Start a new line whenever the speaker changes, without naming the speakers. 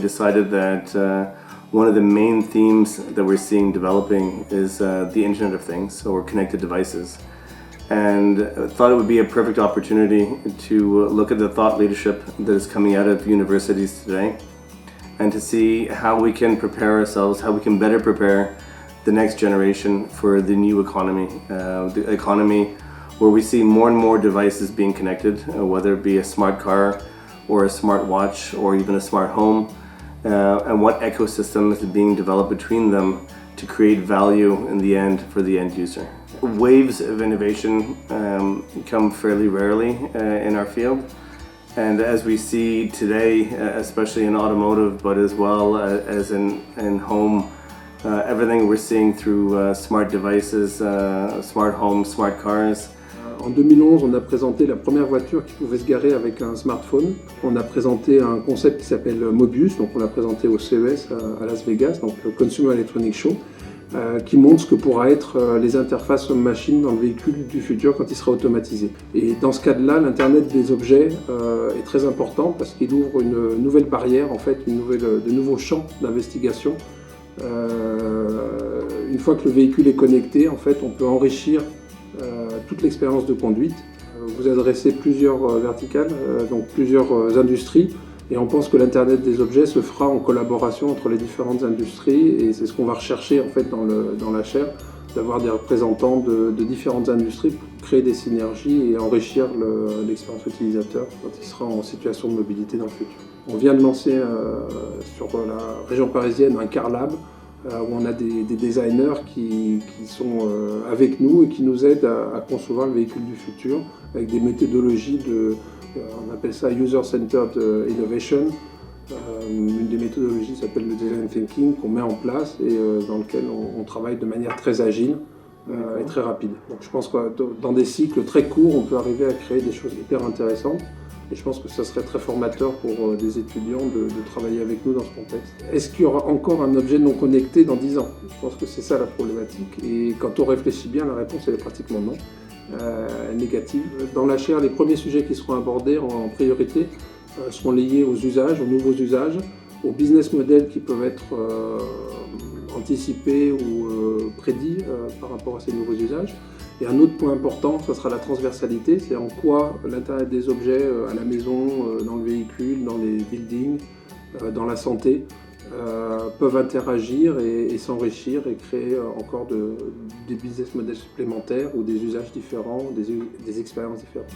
decided that one of the main themes that we're seeing developing is the Internet of Things, or connected devices. And I thought it would be a perfect opportunity to look at the thought leadership that is coming out of universities today, and to see how we can prepare ourselves, how we can better prepare the next generation for the new economy, the economy where we see more and more devices being connected, whether it be a smart car or a smart watch or even a smart home, and what ecosystem is being developed between them to create value in the end for the end user. Waves of innovation come fairly rarely in our field, and as we see today, especially in automotive, but as well as in home, everything we're seeing through smart devices, smart homes, smart cars.
En 2011, on a présenté la première voiture qui pouvait se garer avec un smartphone. On a présenté un concept qui s'appelle Mobius, donc on l'a présenté au CES à Las Vegas, donc le Consumer Electronics Show, qui montre ce que pourra être les interfaces homme-machine dans le véhicule du futur quand il sera automatisé. Et dans ce cadre-là, l'Internet des objets est très important parce qu'il ouvre une nouvelle barrière, en fait, de nouveaux champs d'investigation. Une fois que le véhicule est connecté, en fait, on peut enrichir toute l'expérience de conduite. Vous adressez plusieurs verticales, donc plusieurs industries, et on pense que l'Internet des objets se fera en collaboration entre les différentes industries, et c'est ce qu'on va rechercher en fait dans la chaire, d'avoir des représentants de différentes industries pour créer des synergies et enrichir l'expérience utilisateur quand il sera en situation de mobilité dans le futur. On vient de lancer sur la région parisienne un Car Lab, où on a des designers qui sont avec nous et qui nous aident à concevoir le véhicule du futur avec des méthodologies on appelle ça User-Centered Innovation. Une des méthodologies s'appelle le Design Thinking, qu'on met en place et dans lequel on travaille de manière très agile et très rapide. Donc je pense que dans des cycles très courts, on peut arriver à créer des choses hyper intéressantes. Et je pense que ça serait très formateur pour des étudiants de travailler avec nous dans ce contexte. Est-ce qu'il y aura encore un objet non connecté dans 10 ans? Je pense que c'est ça la problématique. Et quand on réfléchit bien, la réponse elle est pratiquement non, négative. Dans la chaire, les premiers sujets qui seront abordés en priorité seront liés aux usages, aux nouveaux usages, aux business models qui peuvent être anticipés ou prédits par rapport à ces nouveaux usages. Et un autre point important, ça sera la transversalité, c'est en quoi l'Internet des objets à la maison, dans le véhicule, dans les buildings, dans la santé, peuvent interagir et s'enrichir et créer encore des business models supplémentaires ou des usages différents, des expériences différentes.